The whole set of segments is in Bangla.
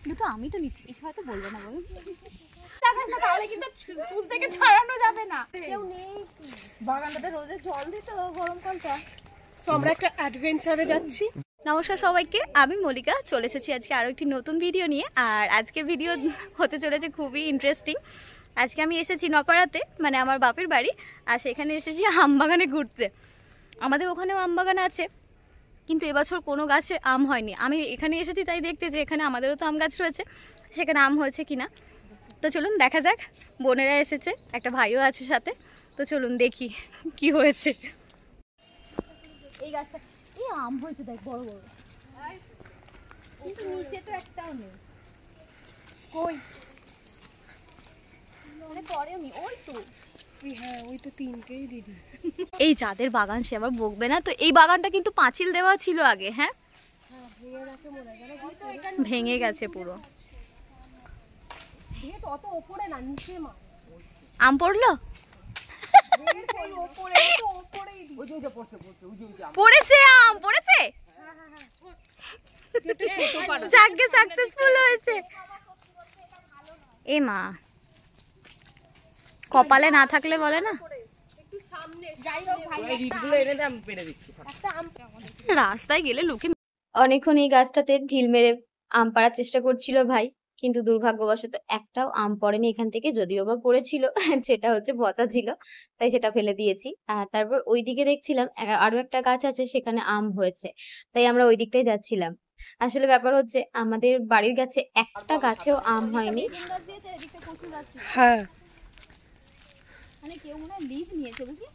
দুটো আমি তো নিচ্ছি, কিছু হয়তো বলবে না, বলুন লাগাস না, তাহলে কিন্তু চুল থেকে ছাড়ানো যাবে না। কেউ নেই বাগানটাতে, রোজে জল দিত গরমকালটা। তো আমরা একটা অ্যাডভেঞ্চারে যাচ্ছি। নমস্কার সবাইকে, আমি মল্লিকা চলে এসেছি আজকে আরও একটি নতুন ভিডিও নিয়ে। আর আজকের ভিডিও হতে চলেছে খুবই ইন্টারেস্টিং। আজকে আমি এসেছি নপাড়াতে, মানে আমার বাপের বাড়ি, আর সেখানে এসেছি আম বাগানে ঘুরতে। আমাদের ওখানেও আম বাগান আছে, কিন্তু এবছর কোনো গাছে আম হয়নি। আমি এখানে এসেছি তাই দেখতে যে এখানে আমাদেরও তো আম গাছ রয়েছে, সেখানে আম হয়েছে কিনা। তো চলুন দেখা যাক, বোনেরা এসেছে, একটা ভাইও আছে সাথে, তো চলুন দেখি কি হয়েছে। এই গাছটা এই আম হয়েছে দেখ, বড় বড়, কিন্তু নিচে তো একটাও নেই। কই? মানে পরেও নি, ওই তো। হ্যাঁ, ওই তো তিনটেই দিদি। এই যাদের বাগান সে আবার বকবে না তো। এই বাগানটা কিন্তু পাঁচিল দেওয়া ছিল আগে। হ্যাঁ, ভেঙে গেছে পুরো। অত ওপরে না, নিচে মা। আম পড়লো, পড়েছে আম, পড়েছে, যাকে সাকসেসফুল হয়েছে। এ মা, কপালে না থাকলে বলে না। রাস্তায় গেলে লোকে অনেকক্ষণ এই গাছটাতে ঢিল মেরে আম পাড়ার চেষ্টা করছিল ভাই, কিন্তু দুর্ভাগ্যবশত একটাও আম পড়েনি এখান থেকে। যদিও বা পড়েছিল, সেটা হচ্ছে পচা ছিল, তাই সেটা ফেলে দিয়েছি। আর তারপর ওইদিকে দেখছিলাম আরো একটা গাছ আছে, সেখানে আম হয়েছে, তাই আমরা ওই দিকটাই যাচ্ছিলাম। আসলে ব্যাপার হচ্ছে আমাদের বাড়ির কাছে একটা গাছেও আম হয়নি। হ্যাঁ, মানে কেউ মনে হয় লিজ নিয়েছে, বুঝলি?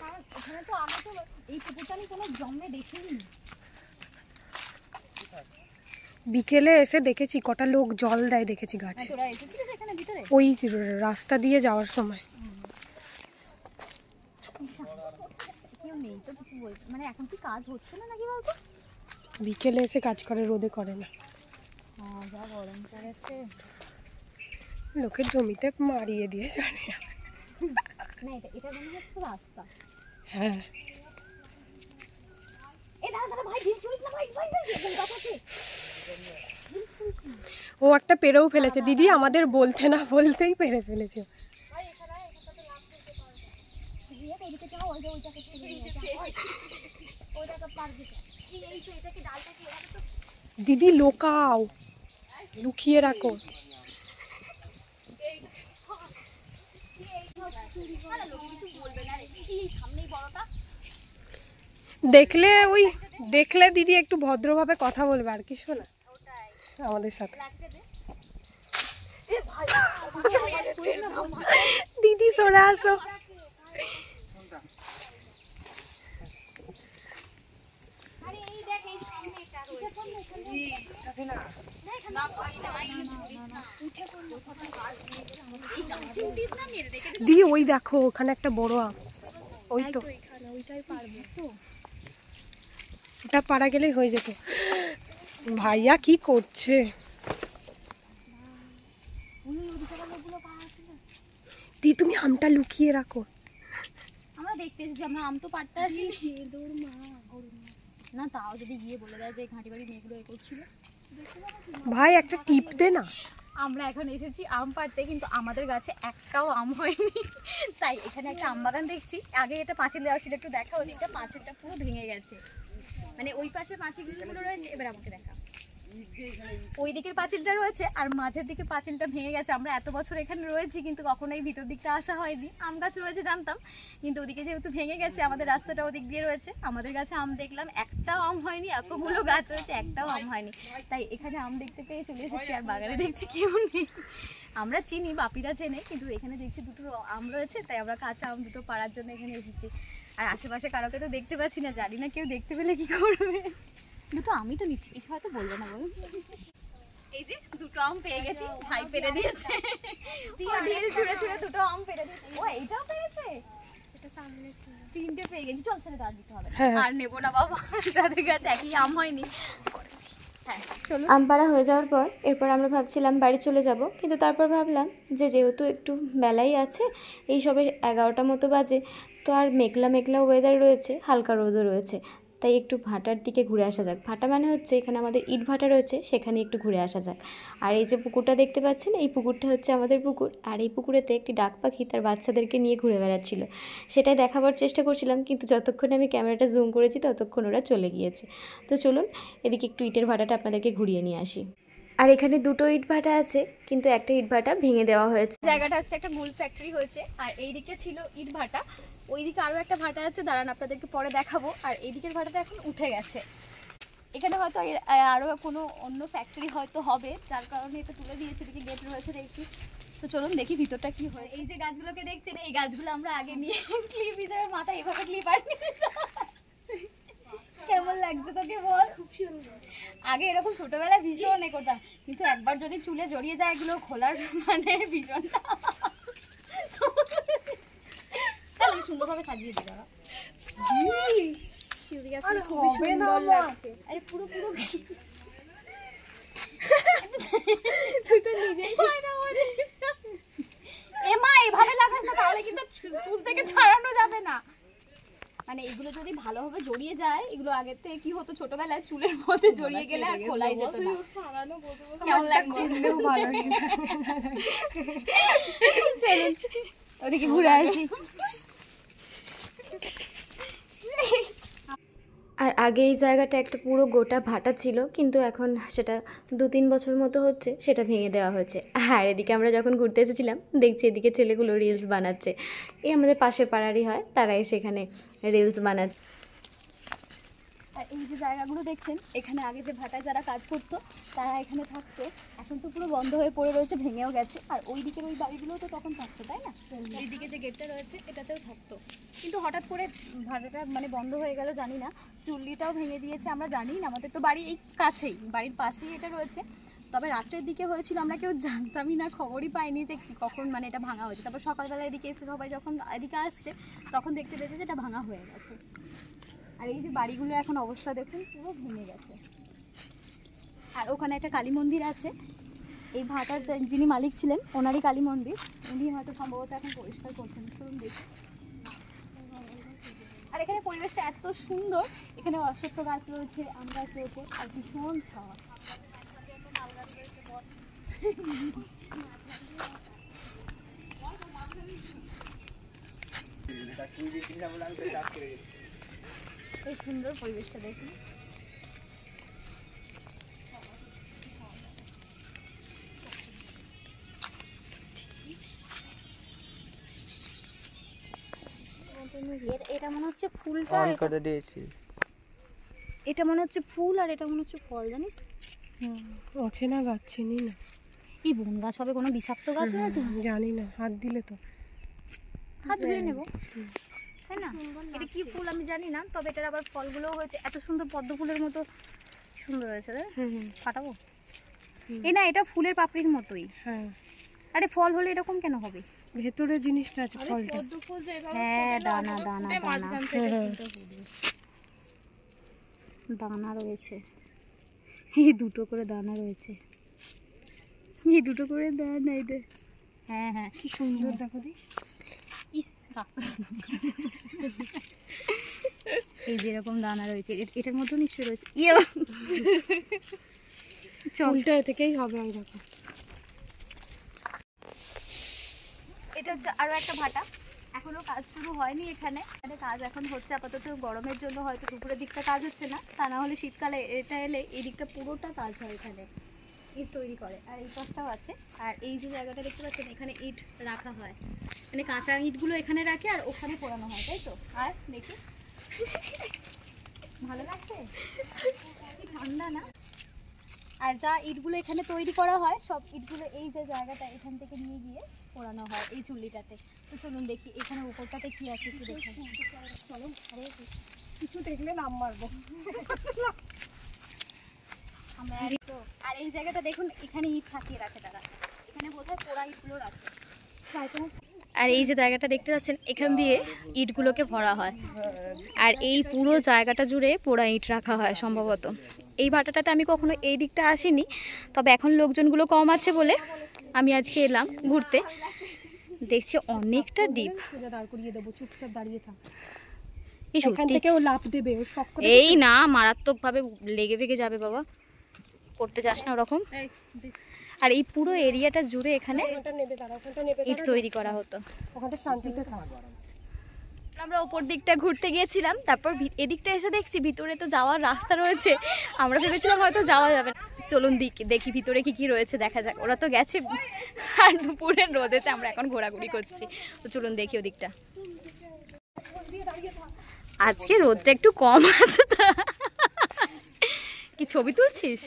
কারণ ওখানে তো আমি তো এই পুকুরটা আমি কোনো জন্মে দেখিনি। বিকেলে এসে দেখেছি কটা লোক জল দেয়, দেখেছি গাছে। তোরা এসেছিলিস এখানে ভিতরে? ওই রাস্তা দিয়ে যাওয়ার সময়। কেউ নেই তো কিছু বলছে, মানে এখন কি কাজ হচ্ছে না নাকি বলতো? বিকেলে এসে কাজ করে, রোদে করে না। হ্যাঁ, যা গরম পড়েছে। লোকের জমিতে মারিয়ে দিয়ে চলে না, এটা মনে হচ্ছে রাস্তা। হ্যাঁ, ও একটা পেরেও ফেলেছে দিদি, আমাদের বলতে না বলতেই পেরে ফেলেছে। দিদি লোকাও, লুকিয়ে রাখো। দেখলে দিদি একটু ভদ্রভাবে কথা বলবে, আর কিছু না আমাদের সাথে। দিদি সরে আসো। দি ওই দেখো, ওখানে একটা বড় আম, ওই তো ওটা পাড়া গেলেই হয়ে যেত। ভাইয়া কি করছে? দি তুমি আমটা লুকিয়ে রাখো। আমরা দেখতে এসেছি, আমরা আম তো পাড়তে আসি না, তাও যদি গিয়ে বলে দেয় যে ঘাঁটি বাড়ি মেয়েগুলো এ করছিল। ভাই একটা টিপ দে না। আমরা এখন এসেছি আম পাড়তে, কিন্তু আমাদের গাছে একটাও আম হয়নি। তাই এখানে একটা আম বাগান দেখছি। আগে এটা পাঁচিল দেওয়া ছিল, একটু দেখা, ওদিকটা পাঁচিলটা পুরো ভেঙে গেছে। মানে ওই পাশে পাঁচিলগুলো রয়েছে, এবার আমাকে দেখা, ওই দিকের পাঁচিলটা রয়েছে আর মাঝের দিকে পাঁচিলটা ভেঙে গেছে। আমরা এত বছর এখানে রয়েছি কিন্তু কখনোই ভিতর দিকটা আসা হয়নি। আম গাছ রয়েছে জানতাম, কিন্তু ওদিকে যেহেতু ভেঙে গেছে, আমাদের রাস্তাটা ওদিক দিয়ে রয়েছে, আমাদের গাছে আম দেখলাম একটাও আম হয়নি। এতগুলো গাছ রয়েছে, একটাও আম হয়নি। তাই এখানে আম দেখতে পেয়ে চলে এসেছি, আর বাগানে দেখছি কেউ নেই। আমরা চিনি, বাপিরা চেনে, কিন্তু এখানে দেখছি দুটো আম রয়েছে, তাই আমরা কাঁচা আম দুটো পাড়ার জন্য এখানে এসেছি। আর আশেপাশে কারোকে তো দেখতে পাচ্ছি না, জানি না কেউ দেখতে পেলে কি করবে। দুটো আমি তো নিচ্ছি, কিছু হয়তো বলবে না, বলুন। এই যে দুটো আম পেয়ে গেছি, ভাই পেরে দিয়েছে। ঢিল ছুঁড়ে ছুঁড়ে দুটো আম পেরে দিয়েছে। ও এইটাও পেয়েছে, এটা সামনে ছিল। তিনটে পেয়ে গেছি, চল ছেড়ে দাঁড় দিতে হবে, আর নেবো না বাবা, যাদের কাছে একই আম হয়নি। আম পাড়া হয়ে যাওয়ার পর এরপর আমরা ভাবছিলাম বাড়ি চলে যাব, কিন্তু তারপর ভাবলাম যে যেহেতু একটু বেলাই আছে, এই সবে 11টা মতো বাজে, তো আর মেঘলা মেঘলা ওয়েদার রয়েছে, হালকা রোদও রয়েছে, তাই একটু ভাটার দিকে ঘুরে আসা যাক। ভাটা মানে হচ্ছে এখানে আমাদের ইট ভাটা রয়েছে, সেখানে একটু ঘুরে আসা যাক। আর এই যে পুকুরটা দেখতে পাচ্ছেন, এই পুকুরটা হচ্ছে আমাদের পুকুর। আর এই পুকুরেতে একটি ডাক পাখি তার বাচ্চাদেরকে নিয়ে ঘুরে বেড়াচ্ছিল, সেটাই দেখাবার চেষ্টা করছিলাম, কিন্তু যতক্ষণে আমি ক্যামেরাটা জুম করেছি ততক্ষণ ওরা চলে গিয়েছে। তো চলুন এদিকে একটু ইটের ভাটাটা আপনাদেরকে ঘুরিয়ে নিয়ে আসি। আর এখানে দুটো ইট ভাটা আছে, কিন্তু একটা ইট ভাটা ভেঙে দেওয়া হয়েছে। জায়গাটা হচ্ছে একটা গুল ফ্যাক্টরি হয়েছে, আর এই দিকে ছিল ইট ভাটা, ওইদিকে আরো একটা ভাটা আছে, দাঁড়ান আপনাদেরকে পরে দেখাবো। আর এই দিকের ভাটাটা এখন উঠে গেছে। এখানে হয়তো আরো কোনো অন্য ফ্যাক্টরি হয়তো হবে, যার কারণে এটা তুলে দিয়েছে। এদিকে গেট রয়েছে দেখছি। তো চলুন দেখি ভিতরটা কি হয়। এই যে গাছগুলোকে দেখছেন, এই গাছগুলো আমরা আগে নিয়ে ক্লিপ হিসেবে মাথায় এভাবে ক্লিপ আর কেমন লাগছে তোকে বল? খুব সুন্দর। আগে এরকম ছোটবেলায় ভীষণ করতাম, কিন্তু একবার যদি চুলে জড়িয়ে যায় এগুলো খোলার মানে ভীষণ সুন্দরভাবে সাজিয়ে দিই। দাঁড়া শিউরি গাছ খুব সুন্দর লাগছে। আরে পুরো পুরো তুই তো নিজেই এমা এইভাবে লাগাস না, তাহলে কিন্তু চুল থেকে ছাড়ানো যাবে না। মানে এগুলো যদি ভালোভাবে জড়িয়ে যায়, এগুলো আগের থেকে কি হতো, ছোটবেলায় চুলের মধ্যে জড়িয়ে গেলে আর খোলাই যেত না। কেমন লাগছে? চলুন ওদিকে ঘুরে আসি। আর আগে এই জায়গাটা একটা পুরো গোটা ভাটা ছিল, কিন্তু এখন সেটা 2-3 বছর মতো হচ্ছে সেটা ভেঙে দেওয়া হয়েছে। আর এদিকে আমরা যখন ঘুরতে এসেছিলাম দেখছি এদিকে ছেলেগুলো রিলস বানাচ্ছে। এই আমাদের পাশের পাড়ারই হয়, তারাই সেখানে রিলস বানাচ্ছে। আর এই যে জায়গাগুলো দেখছেন, এখানে আগে যে ভাটায় যারা কাজ করতো তারা এখানে থাকতো, এখন তো পুরো বন্ধ হয়ে পড়ে রয়েছে, ভেঙেও গেছে। আর ওই দিকের ওই বাড়িগুলো তো তখন থাকতো, তাই না? এইদিকে যে গেটটা রয়েছে এটাতেও থাকতো, কিন্তু হঠাৎ করে ভাটাটা মানে বন্ধ হয়ে গেল, জানি না। চুল্লিটাও ভেঙে দিয়েছে, আমরা জানি না। আমাদের তো বাড়ি এই কাছেই, বাড়ির পাশেই এটা রয়েছে। তবে রাত্রের দিকে হয়েছিল, আমরা কেউ জানতামই না, খবরই পাইনি যে কখন মানে এটা ভাঙা হয়েছে। তারপর সকালবেলা এদিকে এসে সবাই যখন এদিকে আসছে তখন দেখতে পেয়েছে যে এটা ভাঙা হয়ে গেছে। আর এই যে বাড়িগুলো এখন অবস্থা দেখুন, পুরো ভেঙে গেছে। আর ওখানে একটা কালী মন্দির আছে, এই ভাটার যিনি মালিক ছিলেন ওনারই কালী মন্দির, উনি হয়তো সম্ভবত এখন পরিষ্কার করছেন। চলুন দেখি। আর এখানে পরিবেশটা এত সুন্দর, এখানে অশ্বত্থ গাছ রয়েছে, আম গাছ রয়েছে, আর ভীষণ ছাওয়া। এই সুন্দর পরিবেশটা দেখুন। এটা মনে হচ্ছে ফুলটা, এটা মনে হচ্ছে ফুল, আর এটা মনে হচ্ছে ফল, জানিস? অচেনা গাছ, চিনি না। এই বন গাছ হবে, কোনো বিষাক্ত গাছ নয় তো? জানি না, হাত দিলে তো হাত ধুয়ে নেবো, তাই না? এটা কি ফুল আমি জানি না, তবে এটার আবার ফলগুলোও হয়েছে এত সুন্দর, পদ্ম ফুলের মতো সুন্দর হয়েছে। ফাটাবো? এই না, এটা ফুলের পাপড়ির মতোই। হ্যাঁ। আরে ফল হলে এরকম কেন হবে? ভেতরে জিনিসটা আছে, ফলটা। হ্যাঁ, দানা দানা দানা দানা রয়েছে, এই দুটো করে দানা রয়েছে, এই দুটো করে দানা। এই হ্যাঁ হ্যাঁ, কি সুন্দর দেখো দি। এই যেরকম দানা রয়েছে, এটার মধ্যে নিশ্চয়ই রয়েছে। চলটা এ থেকেই হবে। ওই দেখো, এটা হচ্ছে আরো একটা ভাটা, এখনো কাজ শুরু হয়নি। এখানে কাজ এখন হচ্ছে আপাতত, গরমের জন্য হয়তো দুপুরের দিকটা কাজ হচ্ছে না, তা না হলে শীতকালে এটা এলে এই দিকটা পুরোটা কাজ হয়। এখানে ইট তৈরি করে, আর এই পাশটাও আছে। আর এই যে জায়গাটা দেখতে পাচ্ছেন, এখানে ইট রাখা হয়, মানে কাঁচা ইটগুলো এখানে রাখে আর ওখানে পোড়ানো হয়, তাই তো? আর দেখি ভালো লাগছে, ঠান্ডা না? আর যা ইটগুলো এখানে তৈরি করা হয়, সব ইটগুলো এই যে জায়গাটা এখান থেকে নিয়ে গিয়ে পোড়ানো হয় এই চুল্লিটাতে। তো চলুন দেখি এখানে উপরটাতে কি আছে একটু দেখুন। চলো, আরে কিছু দেখলে নাম মারবো। আর এই জায়গাটা দেখুন, এখানে ইট থাকিয়ে রাখে তারা, এখানে বোধহয় পোড়া ইটগুলো রাখে। আর এই যে জায়গাটা দেখতে পাচ্ছেন, এখান দিয়ে ইটগুলোকে ভরা হয়, আর এই পুরো জায়গাটা জুড়ে পোড়া ইট রাখা হয় সম্ভবত। এই ভাটাটাতে আমি কখনো এই দিকটা আসিনি, তবে এখন লোকজনগুলো কম আছে বলে আমি আজকে এলাম ঘুরতে। দেখছি অনেকটা ডিপ। দাঁড় করিয়ে দেবো, চুপচাপ দাঁড়িয়ে থাক। এই এখান সত্যি থেকে ও লাফ দেবে, ও শখ করে এই না মারাত্মক ভাবে লেগে ফেগে যাবে বাবা, করতে যাস না ওরকম। আর এই পুরো এরিয়াটা জুড়ে এখানে ওখানটা নেবে, দাঁড়া ওখানটা নেবে, ইট তৈরি করা হতো। ওখানটা শান্তিতে থাক। আমরা ওপর দিকটা ঘুরতে গিয়েছিলাম, তারপর এদিকটা এসে দেখছি ভিতরে তো যাওয়ার রাস্তা রয়েছে। আমরা ভেবেছিলাম হয়তো যাওয়া যাবে না, চলুন দেখি ভিতরে কি কি রয়েছে, দেখা যাক। ওরা তো গেছে আর দুপুরের রোদেতে আমরা এখন ঘোরাঘুরি করছি, তো চলুন দেখি ওদিকটা। আজকে রোদটা একটু কম আছে তা কি ছবি তুলছিস?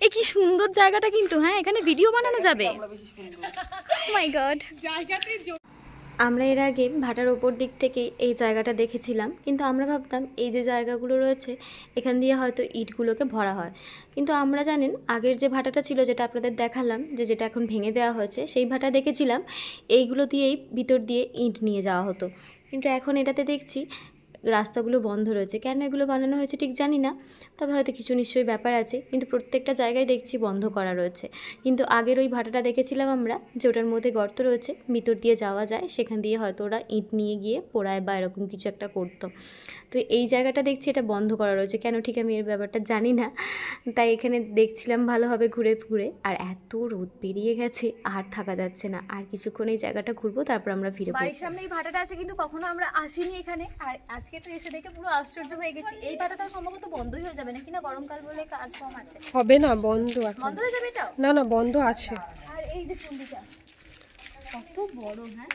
এই কি সুন্দর জায়গাটা কিন্তু, হ্যাঁ এখানে ভিডিও বানানো যাবে। মাই গড। আমরা এর আগে ভাটার ওপর দিক থেকে এই জায়গাটা দেখেছিলাম, কিন্তু আমরা ভাবতাম এই যে জায়গাগুলো রয়েছে এখান দিয়ে হয়তো ইটগুলোকে ভরা হয়, কিন্তু আমরা জানেন আগের যে ভাটাটা ছিল যেটা আপনাদের দেখালাম, যেটা এখন ভেঙে দেওয়া হয়েছে, সেই ভাটা দেখেছিলাম এইগুলো দিয়েই ভিতর দিয়ে ইট নিয়ে যাওয়া হতো। কিন্তু এখন এটাতে দেখছি রাস্তাগুলো বন্ধ রয়েছে। কেন এগুলো বানানো হয়েছে ঠিক জানি না, তবে হয়তো কিছু নিশ্চয়ই ব্যাপার আছে, কিন্তু প্রত্যেকটা জায়গায় দেখছি বন্ধ করা রয়েছে। কিন্তু আগের ওই ভাটাটা দেখেছিলাম আমরা যে ওটার মধ্যে গর্ত রয়েছে, ভিতর দিয়ে যাওয়া যায়, সেখান দিয়ে হয়তো ওরা ইট নিয়ে গিয়ে পোড়ায় বা এরকম কিছু একটা করতো। তো এই জায়গাটা দেখছি এটা বন্ধ করা রয়েছে, কেন ঠিক আমি এর ব্যাপারটা জানি না। তাই এখানে দেখছিলাম ভালোভাবে ঘুরে ঘুরে, আর এত রোদ বেরিয়ে গেছে আর থাকা যাচ্ছে না। আর কিছুক্ষণ এই জায়গাটা ঘুরবো, তারপর আমরা ফিরে পড়বো। বাড়ির সামনে এই ভাটাটা আছে, কিন্তু কখনো আমরা আসিনি এখানে। আর আজকে তো এসে দেখে পুরো আশ্চর্য হয়ে গেছি। এই ভাটাটা সম্ভবত বন্ধই হয়ে যাবে নাকি, না গরমকাল বলে কাজ কম আছে? হবে না, বন্ধ এখন। বন্ধ হয়ে যাবে এটাও? না না, বন্ধ আছে। আর এই যে চুন্ডিটা কত বড়, হ্যাঁ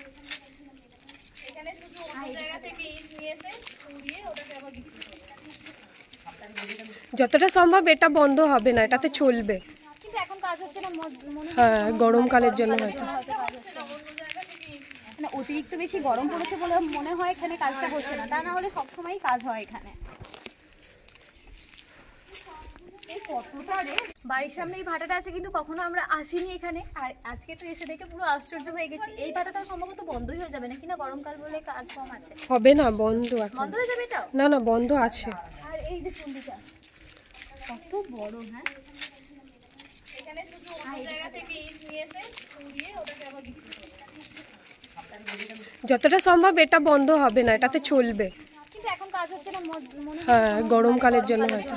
এখানে শুধু অন্য জায়গা থেকে ইট নিয়ে এসে পুড়িয়ে ওটাকে আবার বিক্রি করে। যতটা সম্ভব এটা বন্ধ হবে না, এটাতে চলবে। কিন্তু এখন কাজ হচ্ছে না মনে হয়। হ্যাঁ, গরমকালের জন্য হয়তো। মানে অতিরিক্ত বেশি গরম পড়েছে বলে মনে হয় এখানে কাজটা হচ্ছে না, তা না হলে সবসময়ই কাজ হয় এখানে। এই কতটা রে, বাড়ির সামনে এই ভাটাটা আছে, কিন্তু কখনো আমরা আসিনি এখানে। আর আজকে তো এসে দেখে পুরো আশ্চর্য হয়ে গেছি। এই ভাটাটা সম্ভবত বন্ধই হয়ে যাবে নাকি, না গরমকাল বলে কাজ কম আছে? হবে না, বন্ধ এখন। বন্ধ হয়ে যাবে এটাও? না না, বন্ধ আছে। আর এই যে চুন্ডিটা কত বড়, হ্যাঁ এখানে শুধু অন্য জায়গা থেকে ইট নিয়ে এসে পুড়িয়ে ওটাকে আবার বিক্রি করে। যতটা সম্ভব এটা বন্ধ হবে না, এটাতে চলবে। কিন্তু এখন কাজ হচ্ছে না মনে হয়। হ্যাঁ, গরমকালের জন্য হয়তো।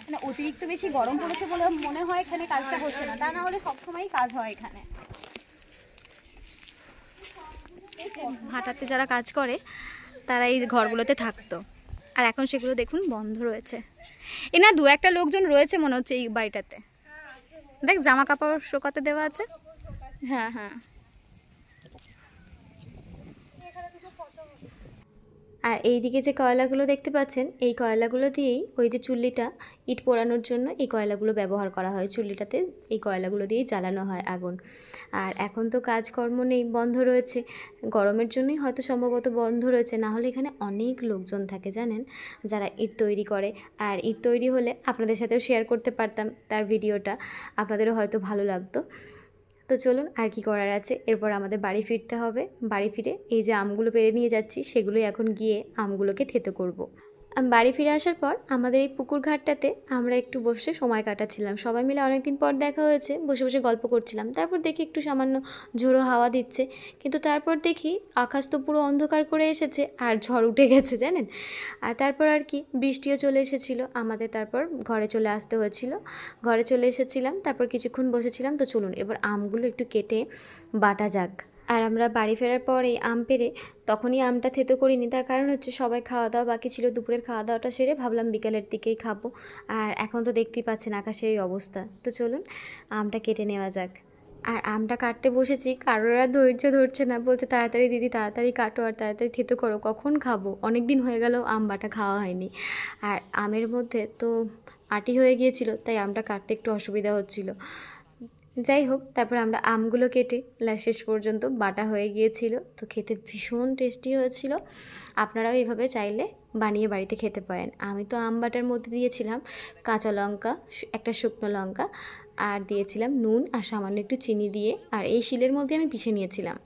মানে অতিরিক্ত বেশি গরম পড়েছে বলে মনে হয় এখানে কাজটা হচ্ছে না, তা না হলে সবসময়ই কাজ হয় এখানে। ভাটাতে যারা কাজ করে তারা এই ঘরগুলোতে থাকতো, আর এখন সেগুলো দেখুন বন্ধ রয়েছে। এ না দু একটা লোকজন রয়েছে মনে হচ্ছে এই বাড়িটাতে, দেখ জামা কাপড় শুকাতে দেওয়া আছে। হ্যাঁ হ্যাঁ। আর এইদিকে যে কয়লাগুলো দেখতে পাচ্ছেন, এই কয়লাগুলো দিয়েই ওই যে চুল্লিটা ইট পোড়ানোর জন্য এই কয়লাগুলো ব্যবহার করা হয়। চুল্লিটাতে এই কয়লাগুলো দিয়েই জ্বালানো হয় আগুন। আর এখন তো কাজকর্ম নেই, বন্ধ রয়েছে, গরমের জন্যই হয়তো সম্ভবত বন্ধ রয়েছে, না হলে এখানে অনেক লোকজন থাকে জানেন, যারা ইট তৈরি করে। আর ইট তৈরি হলে আপনাদের সাথেও শেয়ার করতে পারতাম তার ভিডিওটা, আপনাদেরও হয়তো ভালো লাগতো। তো চলুন, আর কি করার আছে, এরপর আমাদের বাড়ি ফিরতে হবে। বাড়ি ফিরে এই যে আমগুলো পেরে নিয়ে যাচ্ছি, সেগুলোই এখন গিয়ে আমগুলোকে থেতো করব। বাড়ি ফিরে আসার পর আমাদের এই পুকুর ঘাটটাতে আমরা একটু বসে সময় কাটাচ্ছিলাম। সবাই মিলে অনেকদিন পর দেখা হয়েছে, বসে বসে গল্প করছিলাম। তারপর দেখি একটু সামান্য ঝোড়ো হাওয়া দিচ্ছে, কিন্তু তারপর দেখি আকাশ তো পুরো অন্ধকার করে এসেছে আর ঝড় উঠে গেছে জানেন। আর তারপর আর কি বৃষ্টিও চলে এসেছিলো আমাদের, তারপর ঘরে চলে আসতে হয়েছিল। ঘরে চলে এসেছিলাম, তারপর কিছুক্ষণ বসেছিলাম। তো চলুন এবার আমগুলো একটু কেটে বাটা যাক। আর আমরা বাড়ি ফেরার পরে আম পেড়ে তখনই আমটা থেতো করিনি, তার কারণ হচ্ছে সবাই খাওয়া দাওয়া বাকি ছিল, দুপুরের খাওয়া দাওয়াটা সেরে ভাবলাম বিকেলের দিকেই খাবো। আর এখন তো দেখতেই পাচ্ছেন আকাশের এই অবস্থা। তো চলুন আমটা কেটে নেওয়া যাক। আর আমটা কাটতে বসেছি, কারোর আর ধৈর্য ধরছে না, বলছে তাড়াতাড়ি দিদি তাড়াতাড়ি কাটো আর তাড়াতাড়ি থেতো করো, কখন খাবো, অনেক দিন হয়ে গেল আম বাটা খাওয়া হয়নি। আর আমের মধ্যে তো আটি হয়ে গিয়েছিল, তাই আমটা কাটতে একটু অসুবিধা হচ্ছিল। যাই হোক, তারপর আমরা আমগুলো কেটে শেষ পর্যন্ত বাটা হয়ে গিয়েছিল। তো খেতে ভীষণ টেস্টি হয়েছিল। আপনারাও এভাবে চাইলে বানিয়ে বাড়িতে খেতে পারেন। আমি তো আম বাটার মধ্যে দিয়েছিলাম কাঁচা লঙ্কা, একটা শুকনো লঙ্কা, আর দিয়েছিলাম নুন আর সামান্য একটু চিনি দিয়ে, আর এই শিলের মধ্যে আমি পিষে নিয়েছিলাম।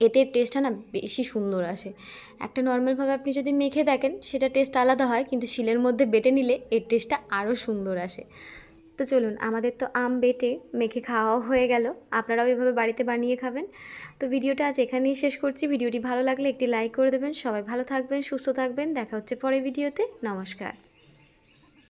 এতে টেস্টটা না বেশি সুন্দর আসে। একটা নর্মালভাবে আপনি যদি মেখে দেখেন সেটা টেস্ট আলাদা হয়, কিন্তু শিলের মধ্যে বেটে নিলে এর টেস্টটা আরও সুন্দর আসে। তো চলুন, আমাদের তো আম বেটে মেখে খাওয়াও হয়ে গেল, আপনারাও এভাবে বাড়িতে বানিয়ে খাবেন। তো ভিডিওটা আজ এখানেই শেষ করছি। ভিডিওটি ভালো লাগলে একটি লাইক করে দেবেন। সবাই ভালো থাকবেন, সুস্থ থাকবেন, দেখা হচ্ছে পরের ভিডিওতে। নমস্কার।